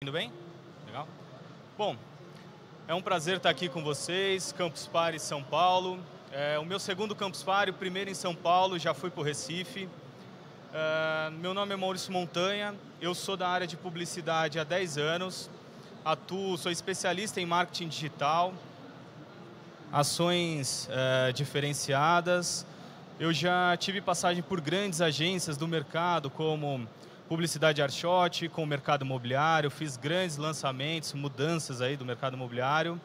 ouvindo bem? Legal. Bom, é um prazer estar aqui com vocês, Campus Party São Paulo. É o meu segundo Campus Party, o primeiro em São Paulo, já fui para o Recife. Meu nome é Maurício Montanha, eu sou da área de publicidade há 10 anos, sou especialista em marketing digital, ações diferenciadas. Eu já tive passagem por grandes agências do mercado, como Publicidade Arshot, com o mercado imobiliário, fiz grandes lançamentos, mudanças aí do mercado imobiliário.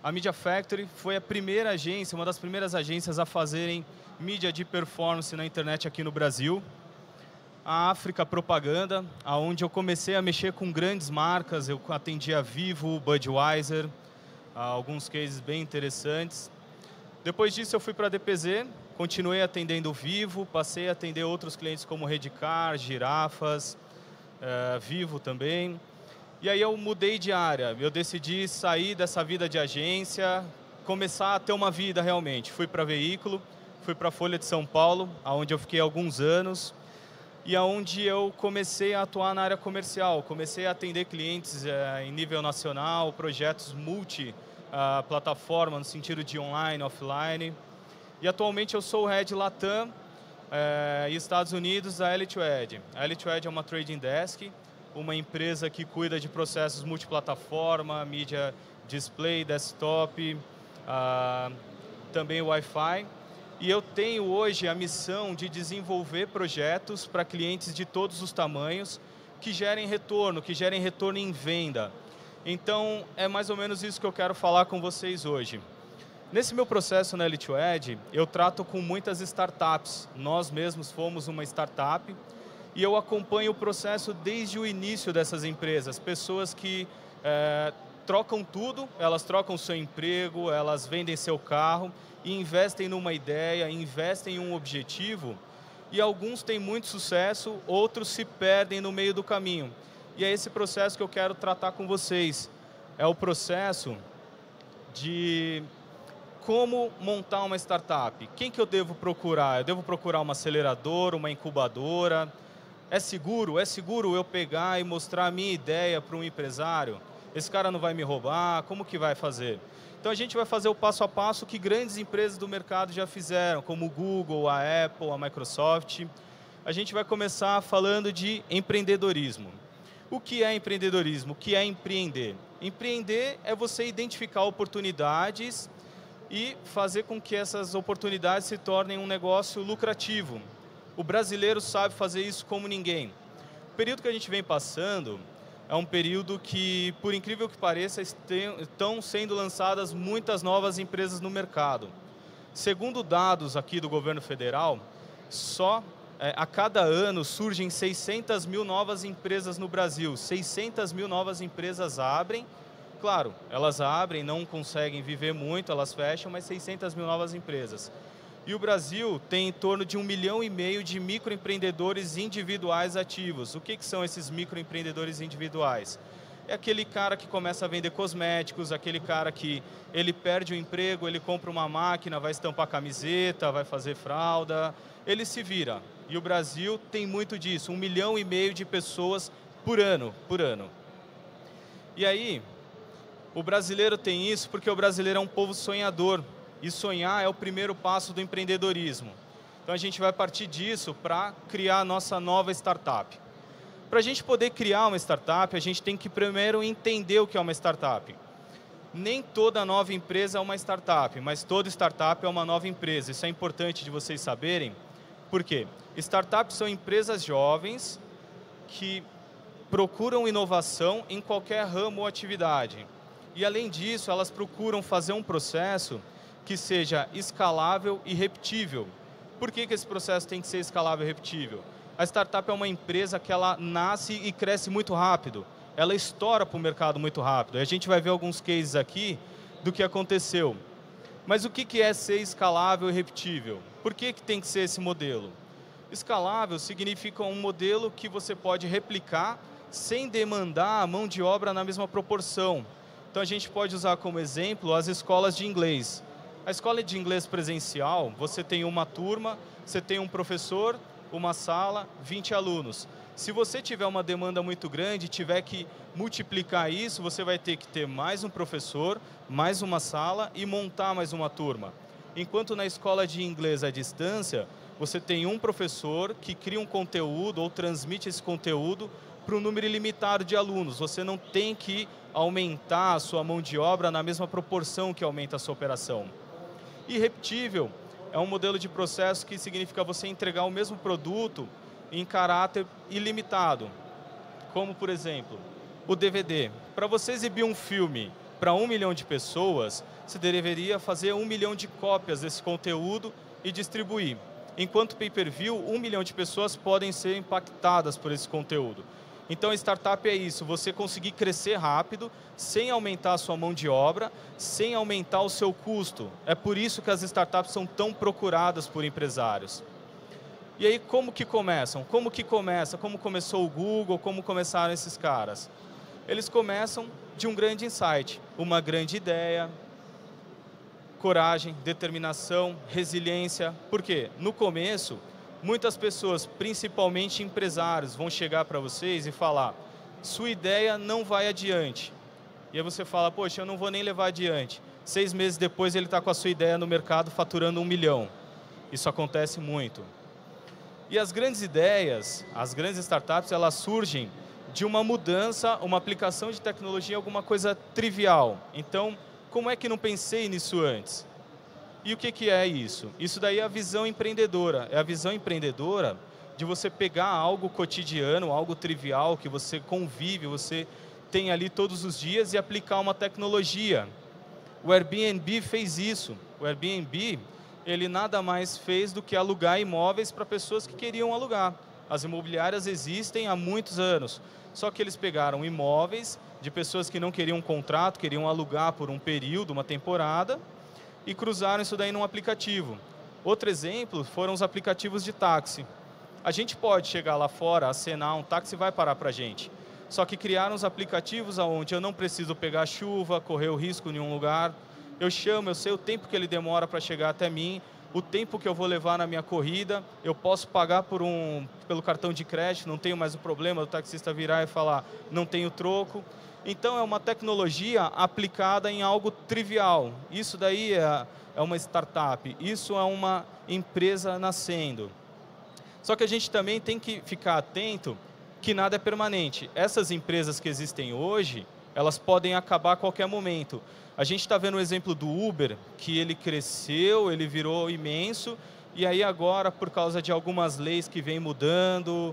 A Media Factory foi a primeira agência, uma das primeiras agências a fazerem mídia de performance na internet aqui no Brasil. A África Propaganda, onde eu comecei a mexer com grandes marcas, eu atendi a Vivo, Budweiser, alguns cases bem interessantes. Depois disso eu fui para a DPZ, continuei atendendo o Vivo, passei a atender outros clientes como Redcar, Girafas, Vivo também. E aí eu mudei de área, eu decidi sair dessa vida de agência, começar a ter uma vida realmente. Fui para veículo, fui para a Folha de São Paulo, onde eu fiquei alguns anos, e onde eu comecei a atuar na área comercial, comecei a atender clientes em nível nacional, projetos multi-plataforma, no sentido de online, offline. E atualmente eu sou o Head Latam e Estados Unidos da Elite2Ed. A Elite2Ed é uma trading desk, uma empresa que cuida de processos multiplataforma, mídia display, desktop, também Wi-Fi. E eu tenho hoje a missão de desenvolver projetos para clientes de todos os tamanhos que gerem retorno em venda. Então, é mais ou menos isso que eu quero falar com vocês hoje. Nesse meu processo na Elite2Ed, eu trato com muitas startups. Nós mesmos fomos uma startup e eu acompanho o processo desde o início dessas empresas. Pessoas que trocam tudo, elas trocam seu emprego, elas vendem seu carro e investem numa ideia, investem em um objetivo, e alguns têm muito sucesso, outros se perdem no meio do caminho. E é esse processo que eu quero tratar com vocês. É o processo de como montar uma startup. Quem que eu devo procurar? Eu devo procurar uma aceleradora, uma incubadora? É seguro? É seguro eu pegar e mostrar a minha ideia para um empresário? Esse cara não vai me roubar? Como que vai fazer? Então a gente vai fazer o passo a passo que grandes empresas do mercado já fizeram, como o Google, a Apple, a Microsoft. A gente vai começar falando de empreendedorismo. O que é empreendedorismo? O que é empreender? Empreender é você identificar oportunidades e fazer com que essas oportunidades se tornem um negócio lucrativo. O brasileiro sabe fazer isso como ninguém. O período que a gente vem passando é um período que, por incrível que pareça, estão sendo lançadas muitas novas empresas no mercado. Segundo dados aqui do governo federal, a cada ano surgem 600 mil novas empresas no Brasil. 600 mil novas empresas abrem. Claro, elas abrem, não conseguem viver muito, elas fecham, mas 600 mil novas empresas. E o Brasil tem em torno de 1,5 milhão de microempreendedores individuais ativos. O que são esses microempreendedores individuais? É aquele cara que começa a vender cosméticos, aquele cara que ele perde o emprego, ele compra uma máquina, vai estampar camiseta, vai fazer fralda, ele se vira. E o Brasil tem muito disso, 1,5 milhão de pessoas por ano. E aí, o brasileiro tem isso porque o brasileiro é um povo sonhador. E sonhar é o primeiro passo do empreendedorismo. Então a gente vai partir disso para criar a nossa nova startup. Para a gente poder criar uma startup, a gente tem que primeiro entender o que é uma startup. Nem toda nova empresa é uma startup, mas toda startup é uma nova empresa. Isso é importante de vocês saberem. Por quê? Startups são empresas jovens que procuram inovação em qualquer ramo ou atividade. E além disso, elas procuram fazer um processo que seja escalável e repetível. Por que esse processo tem que ser escalável e repetível? A startup é uma empresa que ela nasce e cresce muito rápido. Ela estoura para o mercado muito rápido. A gente vai ver alguns cases aqui do que aconteceu. Mas o que é ser escalável e repetível? Por que tem que ser esse modelo? Escalável significa um modelo que você pode replicar sem demandar a mão de obra na mesma proporção. Então a gente pode usar como exemplo as escolas de inglês. A escola de inglês presencial, você tem uma turma, você tem um professor, uma sala, 20 alunos. Se você tiver uma demanda muito grande e tiver que multiplicar isso, você vai ter que ter mais um professor, mais uma sala e montar mais uma turma. Enquanto na escola de inglês à distância, você tem um professor que cria um conteúdo ou transmite esse conteúdo para um número ilimitado de alunos. Você não tem que aumentar a sua mão de obra na mesma proporção que aumenta a sua operação. Irrepetível é um modelo de processo que significa você entregar o mesmo produto em caráter ilimitado. Como, por exemplo, o DVD. Para você exibir um filme para 1 milhão de pessoas, você deveria fazer 1 milhão de cópias desse conteúdo e distribuir. Enquanto pay-per-view, 1 milhão de pessoas podem ser impactadas por esse conteúdo. Então, a startup é isso, você conseguir crescer rápido, sem aumentar a sua mão de obra, sem aumentar o seu custo. É por isso que as startups são tão procuradas por empresários. E aí, como que começam? Como que começa? Como começou o Google? Como começaram esses caras? Eles começam de um grande insight, uma grande ideia, coragem, determinação, resiliência. Por quê? No começo, muitas pessoas, principalmente empresários, vão chegar para vocês e falar: sua ideia não vai adiante. E aí você fala: poxa, eu não vou nem levar adiante. 6 meses depois ele está com a sua ideia no mercado faturando 1 milhão. Isso acontece muito. E as grandes ideias, as grandes startups, elas surgem de uma mudança, uma aplicação de tecnologia, alguma coisa trivial. Então, como é que não pensei nisso antes? E o que é isso? Isso daí é a visão empreendedora. É a visão empreendedora de você pegar algo cotidiano, algo trivial, que você convive, você tem ali todos os dias e aplicar uma tecnologia. O Airbnb fez isso. O Airbnb, ele nada mais fez do que alugar imóveis para pessoas que queriam alugar. As imobiliárias existem há muitos anos, só que eles pegaram imóveis de pessoas que não queriam um contrato, queriam alugar por um período, uma temporada, e cruzaram isso daí num aplicativo. Outro exemplo foram os aplicativos de táxi. A gente pode chegar lá fora, acenar, um táxi vai parar para a gente. Só que criaram os aplicativos onde eu não preciso pegar chuva, correr o risco em nenhum lugar. Eu chamo, eu sei o tempo que ele demora para chegar até mim, o tempo que eu vou levar na minha corrida, eu posso pagar pelo cartão de crédito, não tenho mais o problema do taxista virar e falar: não tenho troco. Então, é uma tecnologia aplicada em algo trivial. Isso daí é uma startup, isso é uma empresa nascendo. Só que a gente também tem que ficar atento que nada é permanente. Essas empresas que existem hoje, elas podem acabar a qualquer momento. A gente está vendo o exemplo do Uber, que ele cresceu, ele virou imenso, e aí agora, por causa de algumas leis que vêm mudando,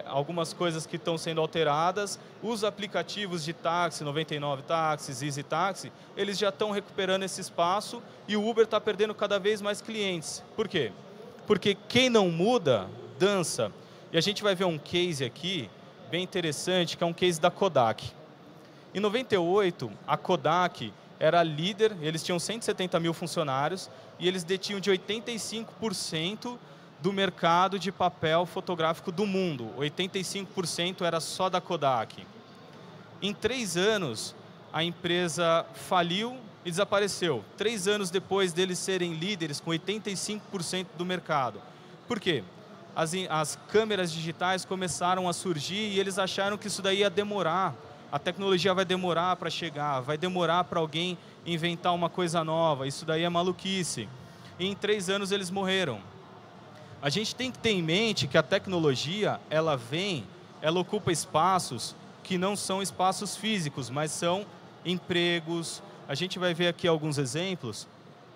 algumas coisas que estão sendo alteradas, os aplicativos de táxi, 99 Táxis, Easy Táxi, eles já estão recuperando esse espaço e o Uber está perdendo cada vez mais clientes. Por quê? Porque quem não muda, dança. E a gente vai ver um case aqui, bem interessante, que é um case da Kodak. Em 98, a Kodak era líder, eles tinham 170 mil funcionários e eles detinham de 85% do mercado de papel fotográfico do mundo. 85% era só da Kodak. Em 3 anos, a empresa faliu e desapareceu. 3 anos depois deles serem líderes com 85% do mercado. Por quê? As câmeras digitais começaram a surgir e eles acharam que isso daí ia demorar. A tecnologia vai demorar para chegar, vai demorar para alguém inventar uma coisa nova. Isso daí é maluquice. E em 3 anos eles morreram. A gente tem que ter em mente que a tecnologia, ela ocupa espaços que não são espaços físicos, mas são empregos. A gente vai ver aqui alguns exemplos.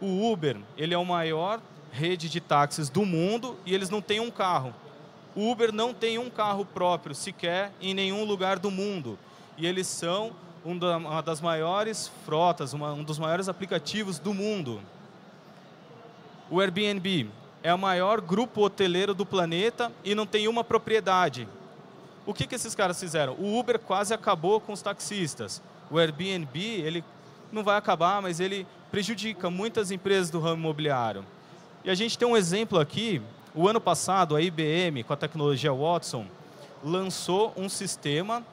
O Uber, ele é a maior rede de táxis do mundo e eles não têm um carro. O Uber não tem um carro próprio sequer em nenhum lugar do mundo. E eles são uma das maiores frotas, um dos maiores aplicativos do mundo. O Airbnb é o maior grupo hoteleiro do planeta e não tem uma propriedade. O que esses caras fizeram? O Uber quase acabou com os taxistas. O Airbnb, ele não vai acabar, mas ele prejudica muitas empresas do ramo imobiliário. E a gente tem um exemplo aqui. O ano passado, a IBM, com a tecnologia Watson, lançou um sistema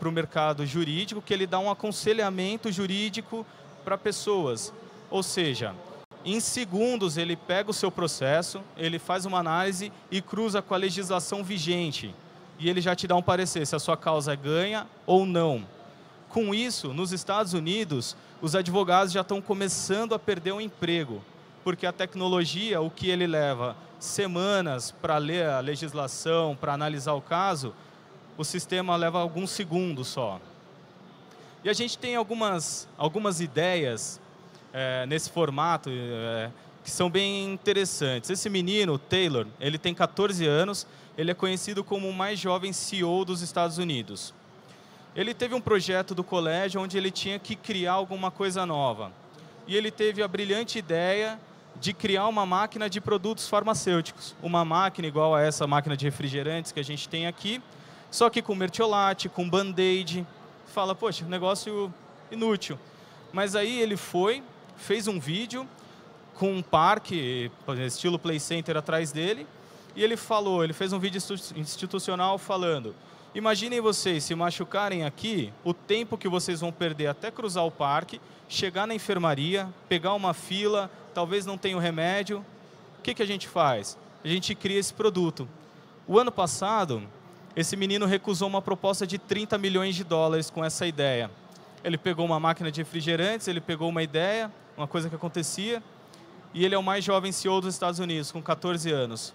para o mercado jurídico que ele dá um aconselhamento jurídico para pessoas. Ou seja, em segundos ele pega o seu processo, ele faz uma análise e cruza com a legislação vigente. e ele já te dá um parecer se a sua causa ganha ou não. Com isso, nos Estados Unidos, os advogados já estão começando a perder o emprego, porque a tecnologia, o que ele leva semanas para ler a legislação, para analisar o caso, o sistema leva alguns segundos só. E a gente tem algumas ideias nesse formato que são bem interessantes. Esse menino, o Taylor, ele tem 14 anos, ele é conhecido como o mais jovem CEO dos Estados Unidos. Ele teve um projeto do colégio onde ele tinha que criar alguma coisa nova. E ele teve a brilhante ideia de criar uma máquina de produtos farmacêuticos. Uma máquina igual a essa máquina de refrigerantes que a gente tem aqui, só que com mertiolate, com band-aid. Fala, poxa, negócio inútil. Mas aí ele fez um vídeo com um parque, estilo Play Center atrás dele, e ele fez um vídeo institucional falando: imaginem vocês se machucarem aqui, o tempo que vocês vão perder até cruzar o parque, chegar na enfermaria, pegar uma fila, talvez não tenha o remédio. O que a gente faz? A gente cria esse produto. O ano passado, esse menino recusou uma proposta de 30 milhões de dólares com essa ideia. Ele pegou uma máquina de refrigerantes, ele pegou uma ideia, uma coisa que acontecia, e ele é o mais jovem CEO dos Estados Unidos, com 14 anos.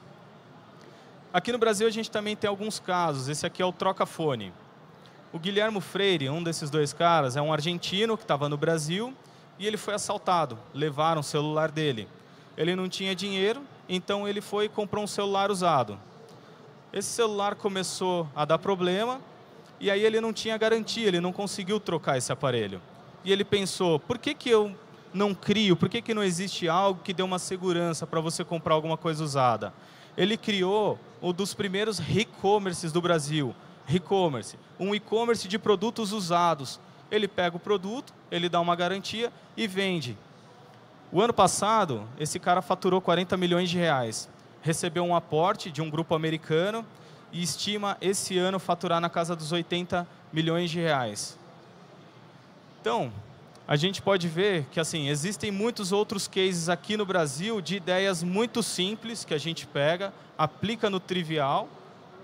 Aqui no Brasil a gente também tem alguns casos. Esse aqui é o Trocafone. O Guilherme Freire, um desses dois caras, é um argentino que estava no Brasil e ele foi assaltado. Levaram o celular dele. Ele não tinha dinheiro, então ele foi e comprou um celular usado. Esse celular começou a dar problema e aí ele não tinha garantia, ele não conseguiu trocar esse aparelho. E ele pensou, por que eu não crio, por que não existe algo que dê uma segurança para você comprar alguma coisa usada? Ele criou um dos primeiros e-commerces do Brasil, um e-commerce de produtos usados. Ele pega o produto, ele dá uma garantia e vende. O ano passado, esse cara faturou 40 milhões de reais. Recebeu um aporte de um grupo americano e estima esse ano faturar na casa dos 80 milhões de reais. Então, a gente pode ver que assim, existem muitos outros cases aqui no Brasil de ideias muito simples que a gente pega, aplica no trivial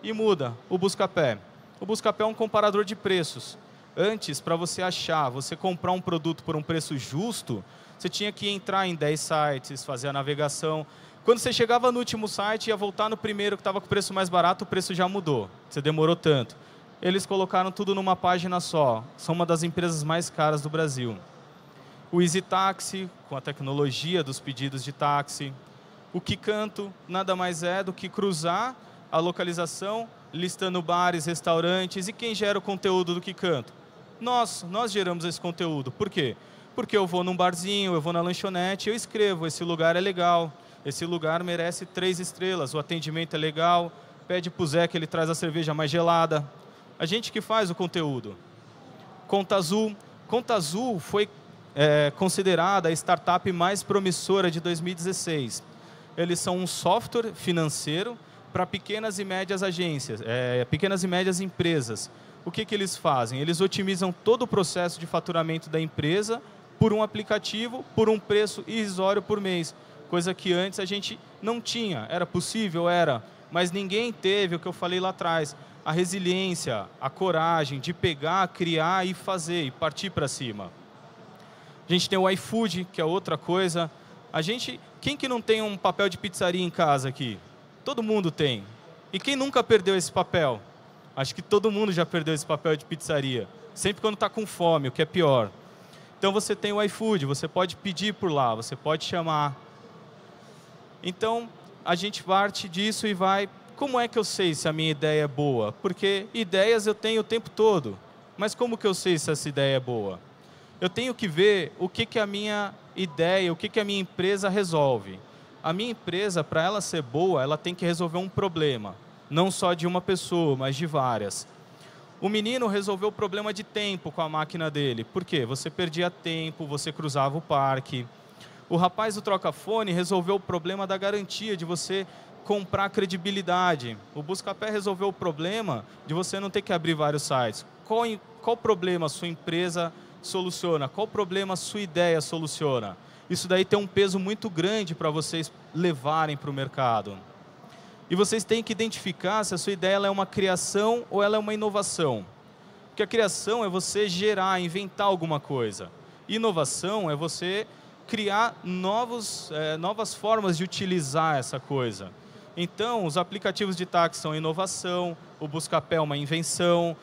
e muda o Buscapé. O Buscapé é um comparador de preços. Antes, para você comprar um produto por um preço justo, você tinha que entrar em 10 sites, fazer a navegação. Quando você chegava no último site e ia voltar no primeiro que estava com o preço mais barato, o preço já mudou. Você demorou tanto. Eles colocaram tudo numa página só. São uma das empresas mais caras do Brasil. O EasyTaxi, com a tecnologia dos pedidos de táxi. O Quicanto nada mais é do que cruzar a localização, listando bares, restaurantes. E quem gera o conteúdo do Quicanto? Nós geramos esse conteúdo. Por quê? Porque eu vou num barzinho, eu vou na lanchonete, eu escrevo, esse lugar é legal, esse lugar merece 3 estrelas, o atendimento é legal, pede pro Zé que ele traz a cerveja mais gelada. A gente que faz o conteúdo. Conta Azul. Conta Azul foi considerada a startup mais promissora de 2016. Eles são um software financeiro para pequenas e médias agências, pequenas e médias empresas. O que eles fazem? Eles otimizam todo o processo de faturamento da empresa por um aplicativo, por um preço irrisório por mês. Coisa que antes a gente não tinha. Era possível? Era. Mas ninguém teve o que eu falei lá atrás. A resiliência, a coragem de pegar, criar e fazer, e partir para cima. A gente tem o iFood, que é outra coisa. Quem que não tem um papel de pizzaria em casa aqui? Todo mundo tem. E quem nunca perdeu esse papel? Acho que todo mundo já perdeu esse papel de pizzaria. Sempre quando está com fome, o que é pior. Então você tem o iFood, você pode pedir por lá, você pode chamar. Então a gente parte disso e vai... Como é que eu sei se a minha ideia é boa? Porque ideias eu tenho o tempo todo. Mas como que eu sei se essa ideia é boa? Eu tenho que ver o que a minha ideia, o que a minha empresa resolve. A minha empresa, para ela ser boa, ela tem que resolver um problema. Não só de uma pessoa, mas de várias. O menino resolveu o problema de tempo com a máquina dele. Por quê? Você perdia tempo, você cruzava o parque. O rapaz do Trocafone resolveu o problema da garantia, de você comprar credibilidade. O Buscapé resolveu o problema de você não ter que abrir vários sites. Qual problema a sua empresa soluciona? Qual problema a sua ideia soluciona? Isso daí tem um peso muito grande para vocês levarem para o mercado. E vocês têm que identificar se a sua ideia ela é uma criação ou ela é uma inovação. Porque a criação é você gerar, inventar alguma coisa. Inovação é você criar novas formas de utilizar essa coisa. Então, os aplicativos de táxi são inovação, o Buscapé é uma invenção.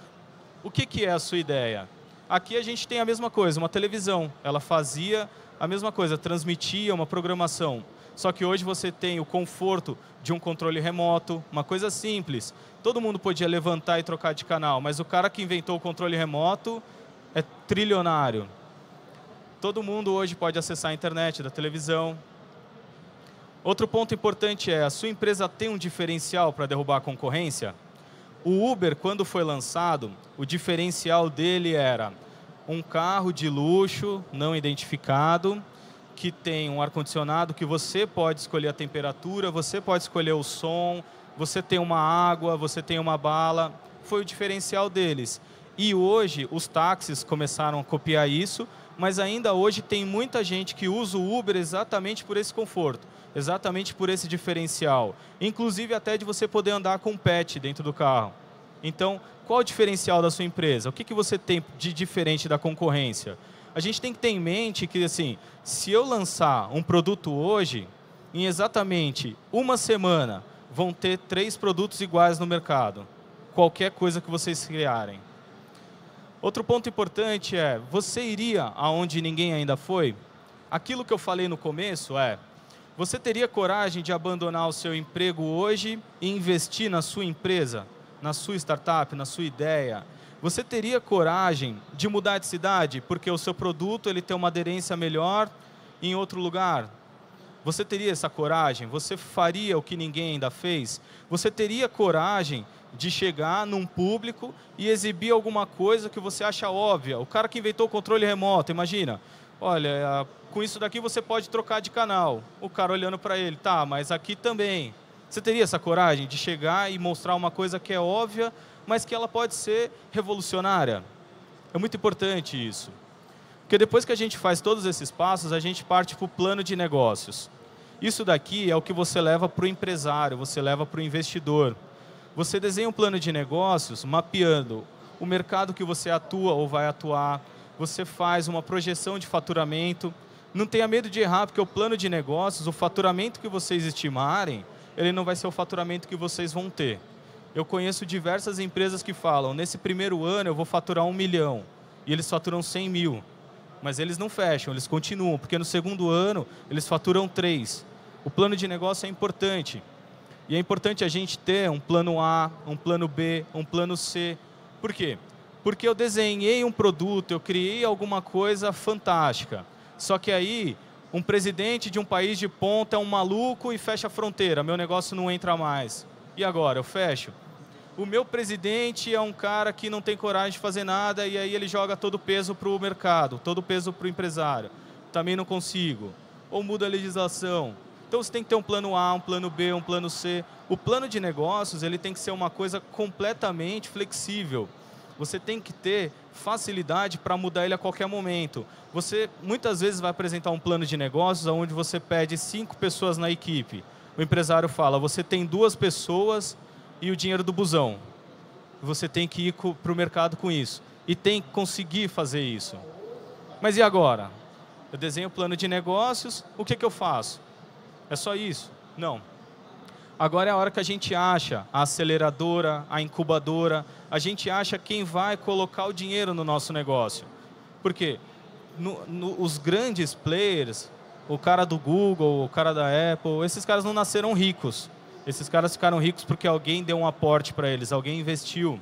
O que é a sua ideia? Aqui a gente tem a mesma coisa, uma televisão. Ela fazia a mesma coisa, transmitia uma programação. Só que hoje você tem o conforto de um controle remoto, uma coisa simples. Todo mundo podia levantar e trocar de canal, mas o cara que inventou o controle remoto é trilionário. Todo mundo hoje pode acessar a internet da televisão. Outro ponto importante é, a sua empresa tem um diferencial para derrubar a concorrência? O Uber, quando foi lançado, o diferencial dele era um carro de luxo, não identificado, que tem um ar-condicionado, que você pode escolher a temperatura, você pode escolher o som, você tem uma água, você tem uma bala. Foi o diferencial deles. E hoje, os táxis começaram a copiar isso, mas ainda hoje tem muita gente que usa o Uber exatamente por esse conforto, exatamente por esse diferencial. Inclusive até de você poder andar com um pet dentro do carro. Então, qual o diferencial da sua empresa? O que você tem de diferente da concorrência? A gente tem que ter em mente que, assim, se eu lançar um produto hoje, em exatamente uma semana, vão ter 3 produtos iguais no mercado. Qualquer coisa que vocês criarem. Outro ponto importante é, você iria aonde ninguém ainda foi? Aquilo que eu falei no começo é, você teria coragem de abandonar o seu emprego hoje e investir na sua empresa, na sua startup, na sua ideia? Você teria coragem de mudar de cidade porque o seu produto ele tem uma aderência melhor em outro lugar? Você teria essa coragem? Você faria o que ninguém ainda fez? Você teria coragem de chegar num público e exibir alguma coisa que você acha óbvia? O cara que inventou o controle remoto, imagina, olha, com isso daqui você pode trocar de canal. O cara olhando para ele, tá, mas aqui também. Você teria essa coragem de chegar e mostrar uma coisa que é óbvia, mas que ela pode ser revolucionária? É muito importante isso. Porque depois que a gente faz todos esses passos, a gente parte para o plano de negócios. Isso daqui é o que você leva para o empresário, você leva para o investidor. Você desenha um plano de negócios mapeando o mercado que você atua ou vai atuar, você faz uma projeção de faturamento. Não tenha medo de errar, porque o plano de negócios, o faturamento que vocês estimarem, ele não vai ser o faturamento que vocês vão ter. Eu conheço diversas empresas que falam, nesse primeiro ano eu vou faturar 1 milhão, e eles faturam 100 mil. Mas eles não fecham, eles continuam, porque no segundo ano eles faturam 3. O plano de negócio é importante. E é importante a gente ter um plano A, um plano B, um plano C. Por quê? Porque eu desenhei um produto, eu criei alguma coisa fantástica. Só que aí, um presidente de um país de ponta é um maluco e fecha a fronteira, meu negócio não entra mais. E agora, eu fecho? O meu presidente é um cara que não tem coragem de fazer nada e aí ele joga todo o peso para o mercado, todo o peso para o empresário. Também não consigo. Ou muda a legislação. Então você tem que ter um plano A, um plano B, um plano C. O plano de negócios ele tem que ser uma coisa completamente flexível. Você tem que ter facilidade para mudar ele a qualquer momento. Você muitas vezes vai apresentar um plano de negócios onde você pede 5 pessoas na equipe. O empresário fala, você tem 2 pessoas e o dinheiro do busão. Você tem que ir para o mercado com isso. E tem que conseguir fazer isso. Mas e agora? Eu desenho o plano de negócios, o que eu faço? É só isso? Não. Agora é a hora que a gente acha a aceleradora, a incubadora, a gente acha quem vai colocar o dinheiro no nosso negócio. Por quê? Os grandes players, o cara do Google, o cara da Apple, esses caras não nasceram ricos. Esses caras ficaram ricos porque alguém deu um aporte para eles, alguém investiu.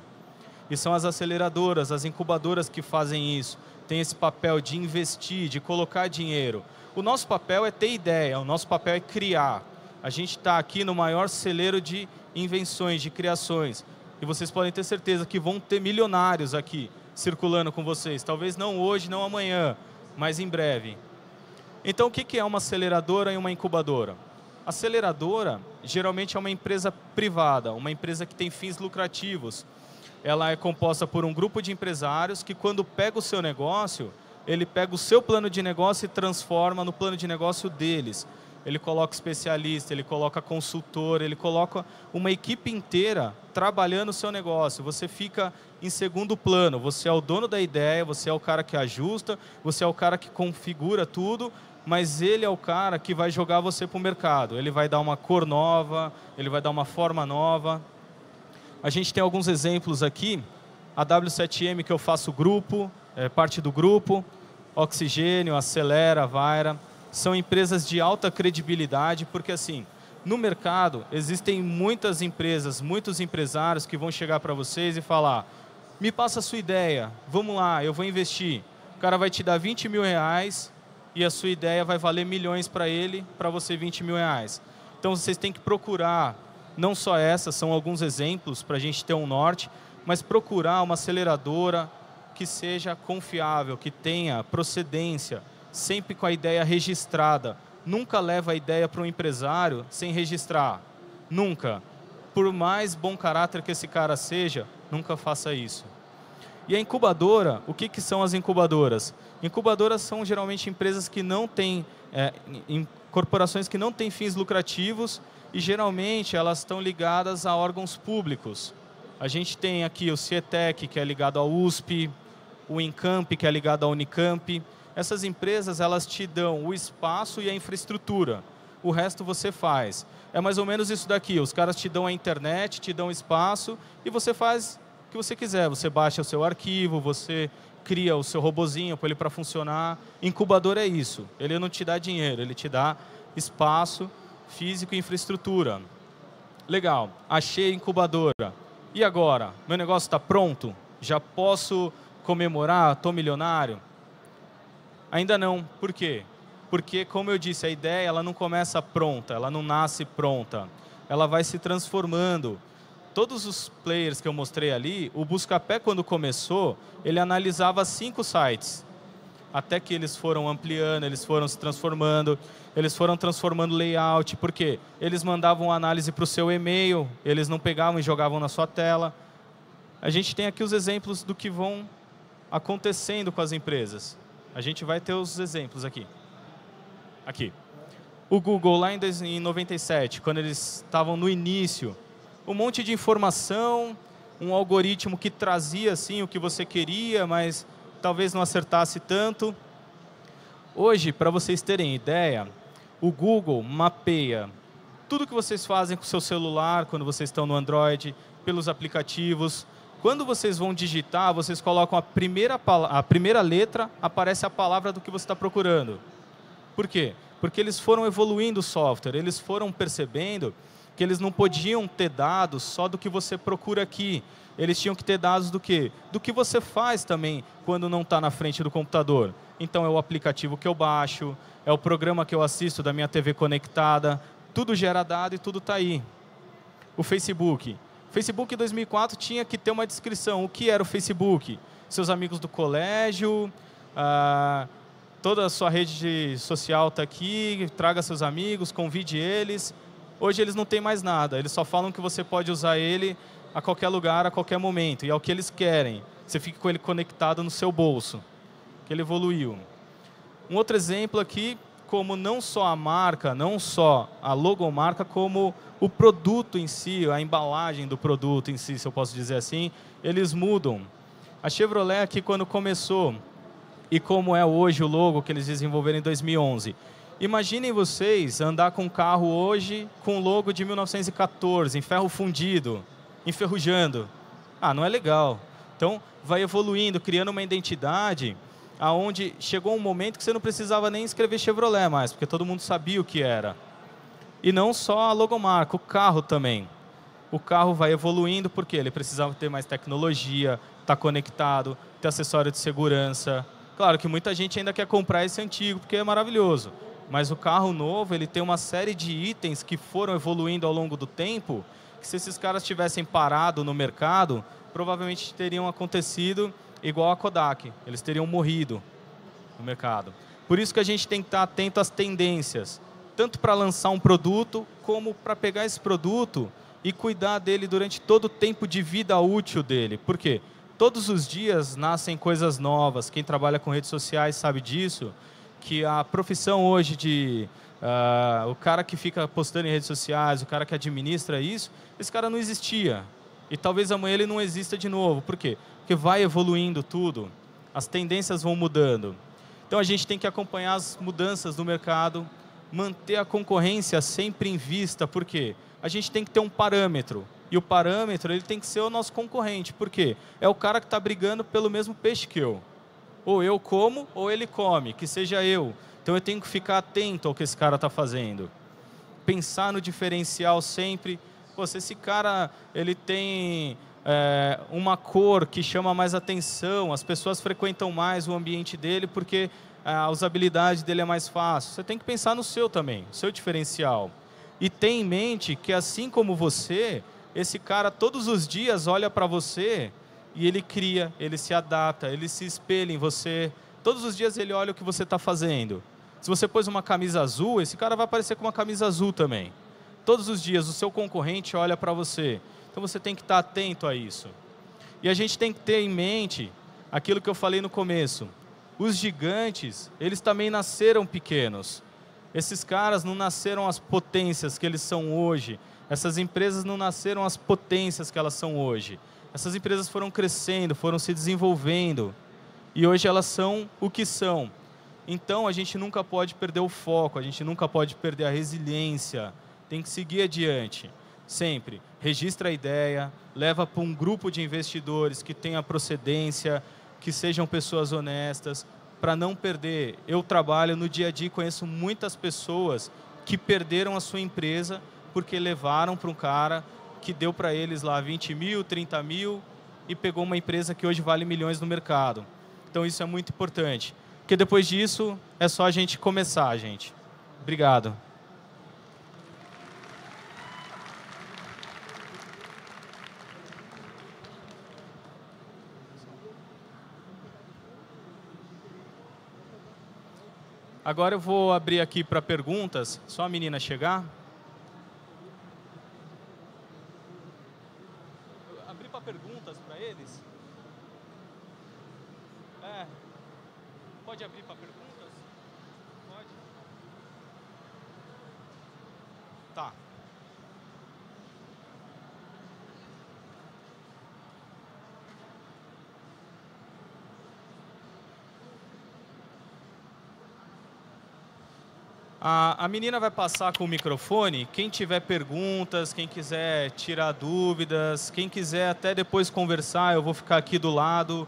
E são as aceleradoras, as incubadoras que fazem isso. Tem esse papel de investir, de colocar dinheiro. O nosso papel é ter ideia, o nosso papel é criar. A gente está aqui no maior celeiro de invenções, de criações. E vocês podem ter certeza que vão ter milionários aqui circulando com vocês. Talvez não hoje, não amanhã, mas em breve. Então, o que é uma aceleradora e uma incubadora? A aceleradora, geralmente, é uma empresa privada, uma empresa que tem fins lucrativos. Ela é composta por um grupo de empresários que, quando pega o seu negócio, ele pega o seu plano de negócio e transforma no plano de negócio deles. ele coloca especialista, ele coloca consultor, ele coloca uma equipe inteira trabalhando o seu negócio. Você fica em segundo plano, você é o dono da ideia, você é o cara que ajusta, você é o cara que configura tudo, mas ele é o cara que vai jogar você para o mercado. Ele vai dar uma cor nova, ele vai dar uma forma nova. A gente tem alguns exemplos aqui. A W7M, que eu faço grupo, parte do grupo, Oxigênio, Acelera, Vaira, são empresas de alta credibilidade, porque assim, no mercado existem muitas empresas, muitos empresários que vão chegar para vocês e falar: me passa a sua ideia, vamos lá, eu vou investir. O cara vai te dar 20 mil reais e a sua ideia vai valer milhões para ele, para você 20 mil reais. Então vocês têm que procurar, não só essas, são alguns exemplos para a gente ter um norte, mas procurar uma aceleradora que seja confiável, que tenha procedência, sempre com a ideia registrada. Nunca leva a ideia para um empresário sem registrar. Nunca. Por mais bom caráter que esse cara seja, nunca faça isso. E a incubadora, o que são as incubadoras? Incubadoras são geralmente empresas que não têm, corporações que não têm fins lucrativos e geralmente elas estão ligadas a órgãos públicos. A gente tem aqui o CIETEC, que é ligado à USP, o Incamp, que é ligado à Unicamp. Essas empresas, elas te dão o espaço e a infraestrutura. O resto você faz. É mais ou menos isso daqui. Os caras te dão a internet, te dão espaço e você faz o que você quiser. Você baixa o seu arquivo, você cria o seu robozinho, põe ele para funcionar. Incubador é isso. Ele não te dá dinheiro, ele te dá espaço físico e infraestrutura. Legal, achei a incubadora. E agora? Meu negócio está pronto? Já posso comemorar? Estou milionário? Ainda não. Por quê? Porque, como eu disse, a ideia ela não começa pronta, ela não nasce pronta. Ela vai se transformando. Todos os players que eu mostrei ali, o Buscapé, quando começou, ele analisava 5 sites. Até que eles foram ampliando, eles foram se transformando, eles foram transformando layout. Por quê? Eles mandavam análise para o seu e-mail, eles não pegavam e jogavam na sua tela. A gente tem aqui os exemplos do que vão acontecendo com as empresas. A gente vai ter os exemplos aqui. Aqui. O Google, lá em 97, quando eles estavam no início, um monte de informação, um algoritmo que trazia assim, o que você queria, mas talvez não acertasse tanto. Hoje, para vocês terem ideia, o Google mapeia tudo que vocês fazem com o seu celular, quando vocês estão no Android, pelos aplicativos. Quando vocês vão digitar, vocês colocam a primeira letra, aparece a palavra do que você está procurando. Por quê? Porque eles foram evoluindo o software, eles foram percebendo que eles não podiam ter dados só do que você procura aqui. Eles tinham que ter dados do quê? Do que você faz também quando não está na frente do computador. Então é o aplicativo que eu baixo, é o programa que eu assisto da minha TV conectada, tudo gera dado e tudo está aí. O Facebook. Facebook em 2004 tinha que ter uma descrição. O que era o Facebook? Seus amigos do colégio, toda a sua rede social está aqui, traga seus amigos, convide eles. Hoje eles não têm mais nada, eles só falam que você pode usar ele a qualquer lugar, a qualquer momento. E é o que eles querem. Você fica com ele conectado no seu bolso, que ele evoluiu. Um outro exemplo aqui, como não só a marca, não só a logomarca, como o produto em si, a embalagem do produto em si, se eu posso dizer assim, eles mudam. A Chevrolet aqui, quando começou, e como é hoje o logo que eles desenvolveram em 2011, imaginem vocês andar com um carro hoje com o logo de 1914, em ferro fundido, enferrujando. Não é legal. Então, vai evoluindo, criando uma identidade aonde chegou um momento que você não precisava nem escrever Chevrolet mais, porque todo mundo sabia o que era. E não só a logomarca, o carro também. O carro vai evoluindo porque ele precisava ter mais tecnologia, estar conectado, ter acessório de segurança. Claro que muita gente ainda quer comprar esse antigo, porque é maravilhoso. Mas o carro novo, ele tem uma série de itens que foram evoluindo ao longo do tempo, que se esses caras tivessem parado no mercado, provavelmente teriam acontecido igual a Kodak. Eles teriam morrido no mercado. Por isso que a gente tem que estar atento às tendências, tanto para lançar um produto, como para pegar esse produto e cuidar dele durante todo o tempo de vida útil dele. Por quê? Todos os dias nascem coisas novas. Quem trabalha com redes sociais sabe disso, que a profissão hoje de o cara que fica postando em redes sociais, o cara que administra isso, esse cara não existia. E talvez amanhã ele não exista de novo. Por quê? Porque vai evoluindo tudo, as tendências vão mudando. Então a gente tem que acompanhar as mudanças do mercado, manter a concorrência sempre em vista. Por quê? A gente tem que ter um parâmetro. E o parâmetro ele tem que ser o nosso concorrente. Por quê? É o cara que está brigando pelo mesmo peixe que eu. Ou eu como, ou ele come, que seja eu. Então eu tenho que ficar atento ao que esse cara está fazendo. Pensar no diferencial sempre. Pô, se esse cara ele tem uma cor que chama mais atenção, as pessoas frequentam mais o ambiente dele porque a usabilidade dele é mais fácil. Você tem que pensar no seu também, seu diferencial. E ter em mente que assim como você, esse cara todos os dias olha para você e ele cria, ele se adapta, ele se espelha em você. Todos os dias ele olha o que você está fazendo. Se você pôs uma camisa azul, esse cara vai aparecer com uma camisa azul também. Todos os dias o seu concorrente olha para você. Então você tem que estar atento a isso. E a gente tem que ter em mente aquilo que eu falei no começo. Os gigantes, eles também nasceram pequenos. Esses caras não nasceram as potências que eles são hoje. Essas empresas não nasceram as potências que elas são hoje. Essas empresas foram crescendo, foram se desenvolvendo. E hoje elas são o que são. Então a gente nunca pode perder o foco, a gente nunca pode perder a resiliência. Tem que seguir adiante, sempre. Registra a ideia, leva para um grupo de investidores que tenha procedência, que sejam pessoas honestas, para não perder. Eu trabalho no dia a dia, conheço muitas pessoas que perderam a sua empresa porque levaram para um cara que deu para eles lá 20 mil, 30 mil e pegou uma empresa que hoje vale milhões no mercado. Então isso é muito importante, porque depois disso é só a gente começar, gente. Obrigado. Agora eu vou abrir aqui para perguntas. Só a menina chegar. Abrir para perguntas para eles? Pode abrir para perguntas? Pode? Tá. A menina vai passar com o microfone. Quem tiver perguntas, quem quiser tirar dúvidas, quem quiser até depois conversar, eu vou ficar aqui do lado,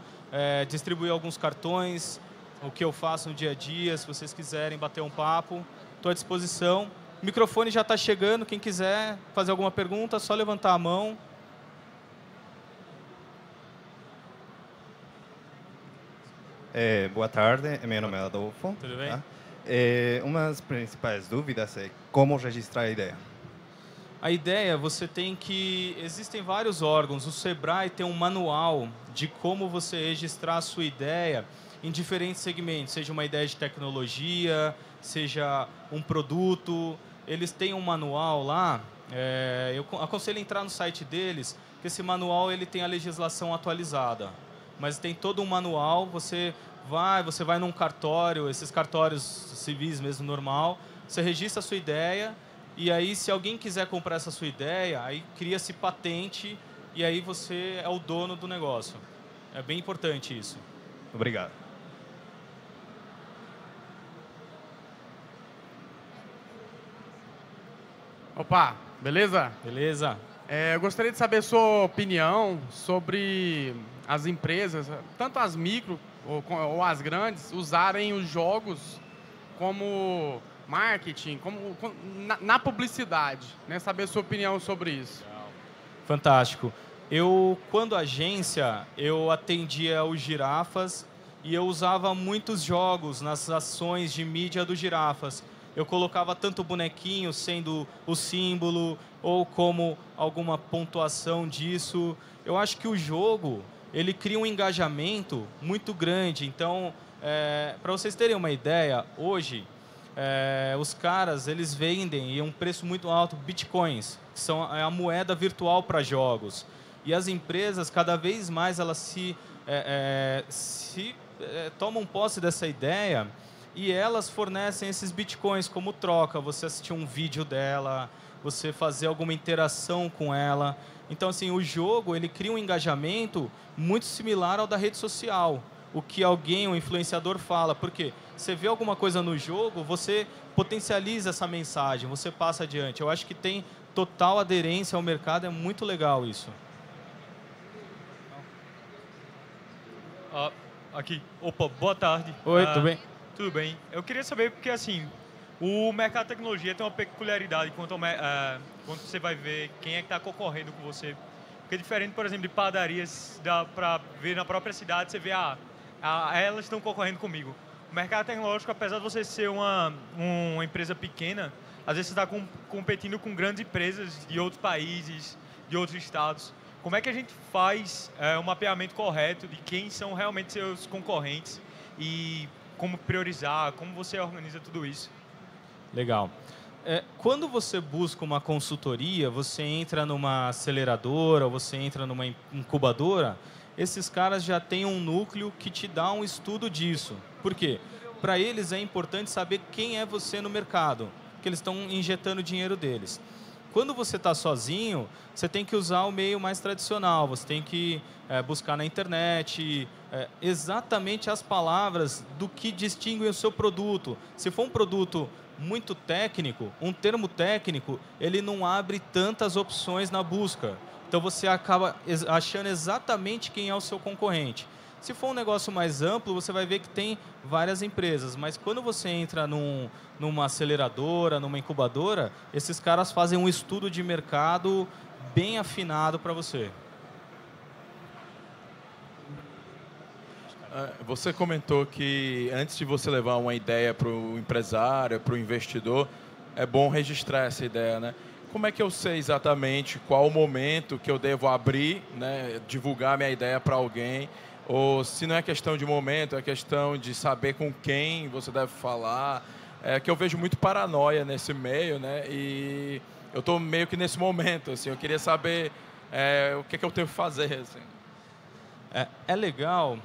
distribuir alguns cartões, o que eu faço no dia a dia, se vocês quiserem bater um papo, estou à disposição. O microfone já está chegando, quem quiser fazer alguma pergunta, é só levantar a mão. Boa tarde, meu nome é Adolfo. Tudo bem? Tá? Uma das principais dúvidas é como registrar a ideia. A ideia, você tem que... Existem vários órgãos. O Sebrae tem um manual de como você registrar a sua ideia em diferentes segmentos. Seja uma ideia de tecnologia, seja um produto. Eles têm um manual lá. Eu aconselho a entrar no site deles, porque esse manual ele tem a legislação atualizada. Mas tem todo um manual, você vai num cartório, esses cartórios civis mesmo, normal, você registra a sua ideia, e aí se alguém quiser comprar essa sua ideia, aí cria-se patente, e aí você é o dono do negócio. É bem importante isso. Obrigado. Opa, beleza? Beleza? Eu gostaria de saber sua opinião sobre as empresas, tanto as micro ou as grandes, usarem os jogos como marketing, na publicidade, né? Saber sua opinião sobre isso. Fantástico. Quando agência, eu atendia os Girafas e eu usava muitos jogos nas ações de mídia do Girafas. Eu colocava tanto o bonequinho sendo o símbolo ou como alguma pontuação disso. Eu acho que o jogo, ele cria um engajamento muito grande. Então, para vocês terem uma ideia, hoje, os caras, eles vendem em um preço muito alto bitcoins, que são a moeda virtual para jogos. E as empresas, cada vez mais, elas tomam posse dessa ideia e elas fornecem esses bitcoins como troca, você assistir um vídeo dela, você fazer alguma interação com ela. Então, assim, o jogo ele cria um engajamento muito similar ao da rede social. O que alguém, um influenciador fala, porque você vê alguma coisa no jogo, você potencializa essa mensagem, você passa adiante. Eu acho que tem total aderência ao mercado, é muito legal isso. Aqui. Opa, boa tarde. Oi, tudo bem? Tudo bem. Eu queria saber, porque assim, o mercado de tecnologia tem uma peculiaridade quando você vai ver quem é que está concorrendo com você. Porque é diferente, por exemplo, de padarias, dá para ver na própria cidade, você vê, elas estão concorrendo comigo. O mercado tecnológico, apesar de você ser uma empresa pequena, às vezes você está competindo com grandes empresas de outros países, de outros estados. Como é que a gente faz um mapeamento correto de quem são realmente seus concorrentes e como priorizar, como você organiza tudo isso? Legal. Quando você busca uma consultoria, você entra numa aceleradora, você entra numa incubadora, esses caras já têm um núcleo que te dá um estudo disso. Por quê? Para eles é importante saber quem é você no mercado, porque eles estão injetando o dinheiro deles. Quando você está sozinho, você tem que usar o meio mais tradicional, você tem que buscar na internet exatamente as palavras do que distinguem o seu produto. Se for um produto muito técnico, um termo técnico, ele não abre tantas opções na busca. Então você acaba achando exatamente quem é o seu concorrente. Se for um negócio mais amplo, você vai ver que tem várias empresas, mas quando você entra numa aceleradora, numa incubadora, esses caras fazem um estudo de mercado bem afinado para você. Você comentou que antes de você levar uma ideia para o empresário, para o investidor, é bom registrar essa ideia, né? Como é que eu sei exatamente qual o momento que eu devo abrir, né, divulgar minha ideia para alguém? Ou se não é questão de momento, é questão de saber com quem você deve falar. É que eu vejo muito paranoia nesse meio, né? E eu estou meio que nesse momento, assim. Eu queria saber o que eu tenho que fazer, assim. É legal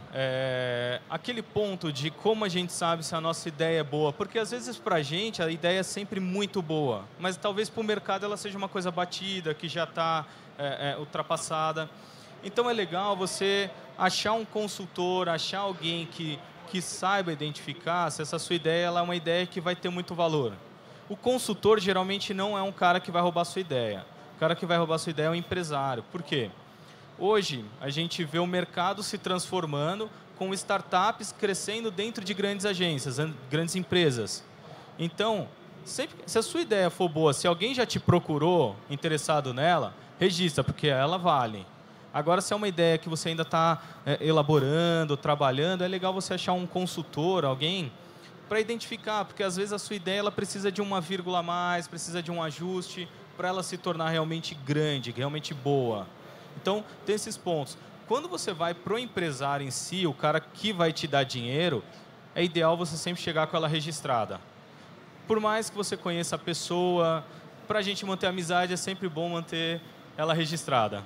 aquele ponto de como a gente sabe se a nossa ideia é boa, porque às vezes para a gente a ideia é sempre muito boa, mas talvez para o mercado ela seja uma coisa batida, que já está ultrapassada. Então é legal você achar um consultor, achar alguém que saiba identificar se essa sua ideia ela é uma ideia que vai ter muito valor. O consultor geralmente não é um cara que vai roubar sua ideia. O cara que vai roubar sua ideia é um empresário. Por quê? Hoje, a gente vê o mercado se transformando com startups crescendo dentro de grandes agências, grandes empresas. Então, se a sua ideia for boa, se alguém já te procurou interessado nela, registra, porque ela vale. Agora, se é uma ideia que você ainda está elaborando, trabalhando, é legal você achar um consultor, alguém, para identificar, porque às vezes a sua ideia ela precisa de uma vírgula a mais, precisa de um ajuste, para ela se tornar realmente grande, realmente boa. Então, tem esses pontos. Quando você vai para o empresário em si, o cara que vai te dar dinheiro, é ideal você sempre chegar com ela registrada. Por mais que você conheça a pessoa, para a gente manter a amizade, é sempre bom manter ela registrada.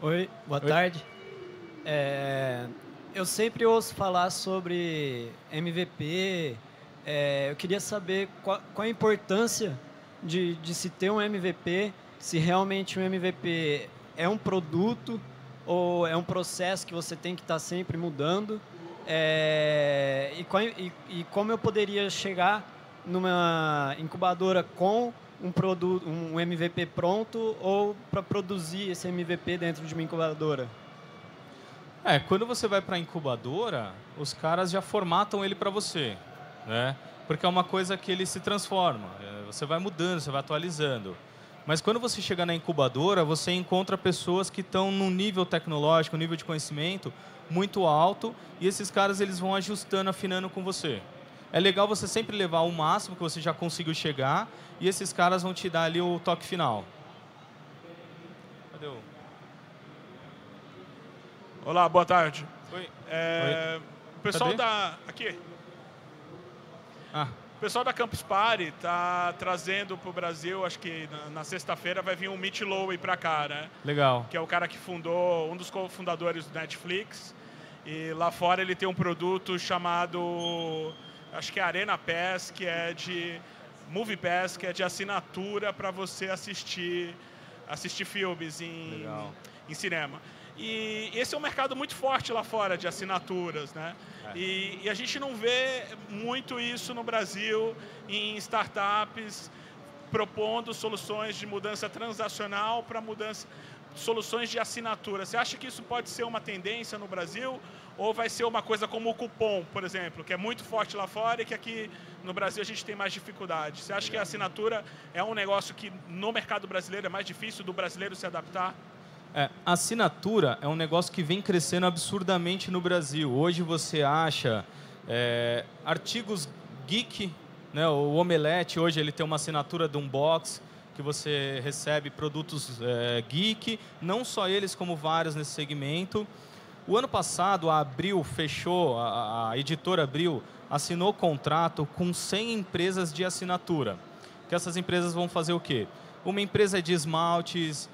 Oi, boa tarde. Eu sempre ouço falar sobre MVP. Eu queria saber qual a importância de se ter um MVP, se realmente um MVP é um produto ou é um processo que você tem que estar sempre mudando. E como eu poderia chegar numa incubadora com um produto, um MVP pronto ou para produzir esse MVP dentro de uma incubadora? Quando você vai para a incubadora, os caras já formatam ele para você, né? Porque é uma coisa que ele se transforma. Você vai mudando, você vai atualizando. Mas quando você chega na incubadora, você encontra pessoas que estão num nível tecnológico, um nível de conhecimento muito alto, e esses caras eles vão ajustando, afinando com você. É legal você sempre levar o máximo que você já conseguiu chegar, e esses caras vão te dar ali o toque final. Cadê o... Olá, boa tarde. Oi. O pessoal Cadê? Aqui. Ah. O pessoal da Campus Party está trazendo para o Brasil, acho que na sexta-feira vai vir o Meet Lowy para cá, né? Legal. Que é o cara que fundou, um dos cofundadores do Netflix. E lá fora ele tem um produto chamado, acho que é Arena Pass, que é de Movie Pass, que é de assinatura para você assistir filmes em cinema. E esse é um mercado muito forte lá fora de assinaturas, né? E a gente não vê muito isso no Brasil em startups propondo soluções de mudança transacional para soluções de assinatura. Você acha que isso pode ser uma tendência no Brasil ou vai ser uma coisa como o cupom, por exemplo, que é muito forte lá fora e que aqui no Brasil a gente tem mais dificuldade? Você acha que a assinatura é um negócio que no mercado brasileiro é mais difícil do brasileiro se adaptar? A assinatura é um negócio que vem crescendo absurdamente no Brasil. Hoje você acha artigos geek, né? O Omelete hoje ele tem uma assinatura de um box que você recebe produtos geek, não só eles como vários nesse segmento. O ano passado a Abril fechou, a editora Abril assinou contrato com 100 empresas de assinatura. Que essas empresas vão fazer o quê? Uma empresa de esmaltes,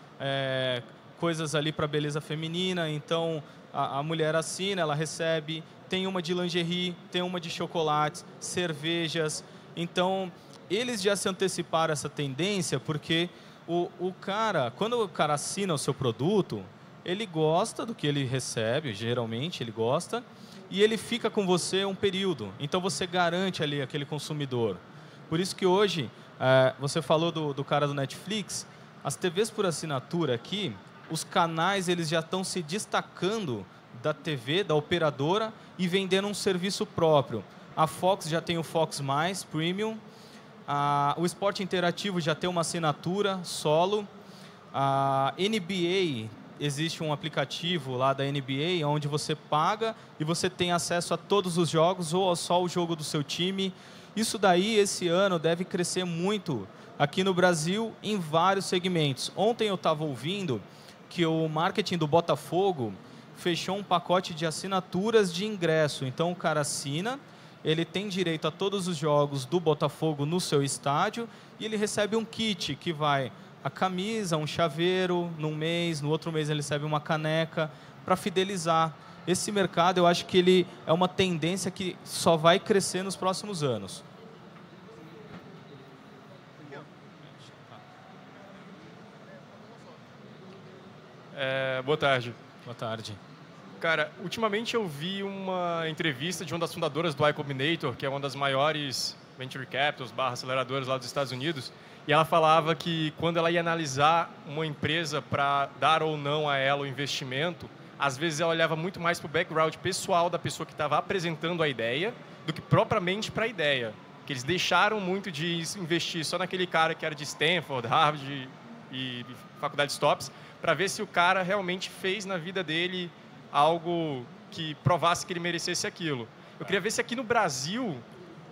coisas ali para beleza feminina, então a mulher assina, ela recebe, tem uma de lingerie, tem uma de chocolates, cervejas. Então, eles já se anteciparam essa tendência, porque quando o cara assina o seu produto, ele gosta do que ele recebe, geralmente ele gosta, e ele fica com você um período. Então, você garante ali aquele consumidor. Por isso que hoje, você falou do cara do Netflix, as TVs por assinatura aqui, os canais eles já estão se destacando da TV, da operadora, e vendendo um serviço próprio. A Fox já tem o Fox Mais Premium, o Esporte Interativo já tem uma assinatura solo, a NBA, existe um aplicativo lá da NBA, onde você paga e você tem acesso a todos os jogos ou só o jogo do seu time. Isso daí, esse ano, deve crescer muito aqui no Brasil em vários segmentos. Ontem eu estava ouvindo que o marketing do Botafogo fechou um pacote de assinaturas de ingresso. Então, o cara assina, ele tem direito a todos os jogos do Botafogo no seu estádio e ele recebe um kit que vai a camisa, um chaveiro num mês, no outro mês ele recebe uma caneca para fidelizar. Esse mercado, eu acho que ele é uma tendência que só vai crescer nos próximos anos. Boa tarde. Boa tarde. Cara, ultimamente eu vi uma entrevista de uma das fundadoras do Y Combinator, que é uma das maiores venture capitals, aceleradoras lá dos Estados Unidos, e ela falava que quando ela ia analisar uma empresa para dar ou não a ela o investimento, às vezes ela olhava muito mais para o background pessoal da pessoa que estava apresentando a ideia do que propriamente para a ideia. Que eles deixaram muito de investir só naquele cara que era de Stanford, Harvard e faculdades tops, para ver se o cara realmente fez na vida dele algo que provasse que ele merecesse aquilo. Eu queria ver se aqui no Brasil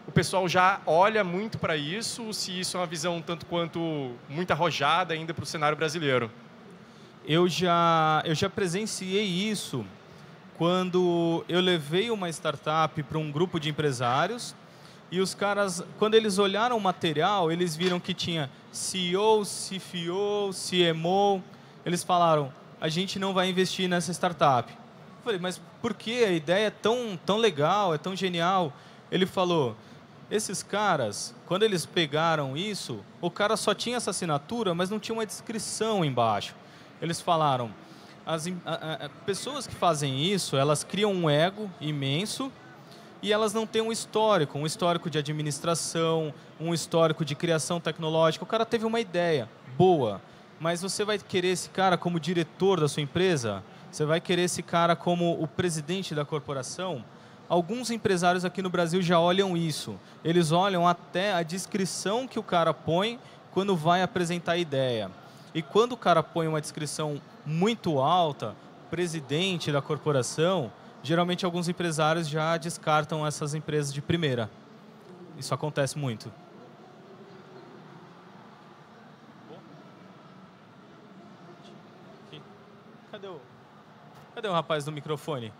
o pessoal já olha muito para isso, ou se isso é uma visão um tanto quanto muito arrojada ainda para o cenário brasileiro. Eu já presenciei isso quando eu levei uma startup para um grupo de empresários e os caras, quando eles olharam o material, eles viram que tinha CEO, CFO, CMO. Eles falaram, a gente não vai investir nessa startup. Eu falei, mas por que? A ideia é tão legal, é tão genial. Ele falou, esses caras, quando eles pegaram isso, o cara só tinha essa assinatura, mas não tinha uma descrição embaixo. Eles falaram, as pessoas que fazem isso, elas criam um ego imenso e elas não têm um histórico de administração, um histórico de criação tecnológica. O cara teve uma ideia boa, mas você vai querer esse cara como diretor da sua empresa? Você vai querer esse cara como o presidente da corporação? Alguns empresários aqui no Brasil já olham isso. Eles olham até a descrição que o cara põe quando vai apresentar a ideia. E quando o cara põe uma descrição muito alta, presidente da corporação, geralmente alguns empresários já descartam essas empresas de primeira. Isso acontece muito. Cadê o rapaz do microfone?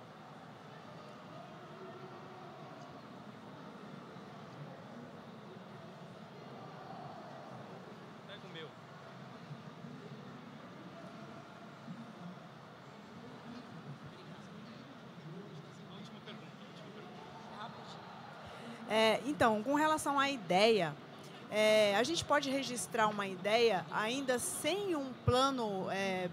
Então, com relação à ideia, a gente pode registrar uma ideia ainda sem um plano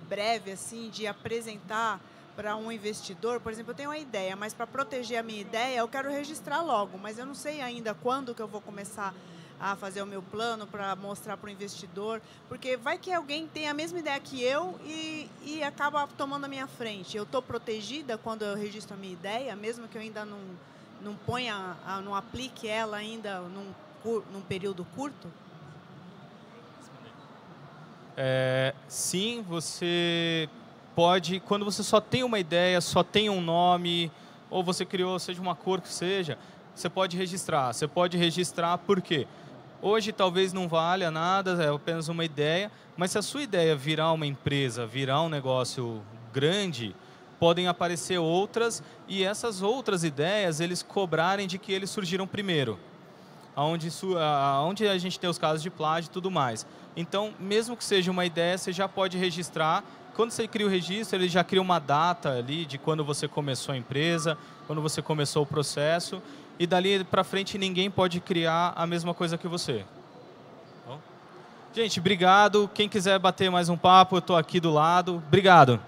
breve assim de apresentar para um investidor. Por exemplo, eu tenho uma ideia, mas para proteger a minha ideia, eu quero registrar logo, mas eu não sei ainda quando que eu vou começar a fazer o meu plano para mostrar para o investidor, porque vai que alguém tem a mesma ideia que eu e acaba tomando a minha frente. Eu estou protegida quando eu registro a minha ideia, mesmo que eu ainda não ponha, não aplique ela ainda num período curto? Sim, você pode, quando você só tem uma ideia, só tem um nome, ou você criou, seja uma cor que seja, você pode registrar. Você pode registrar por quê? Hoje talvez não valha nada, é apenas uma ideia, mas se a sua ideia virar uma empresa, virar um negócio grande, podem aparecer outras e essas outras ideias eles cobrarem de que eles surgiram primeiro. Onde a gente tem os casos de plágio e tudo mais. Então, mesmo que seja uma ideia, você já pode registrar. Quando você cria o registro, ele já cria uma data ali de quando você começou a empresa, quando você começou o processo, e dali para frente ninguém pode criar a mesma coisa que você. Bom? Gente, obrigado. Quem quiser bater mais um papo, eu estou aqui do lado. Obrigado.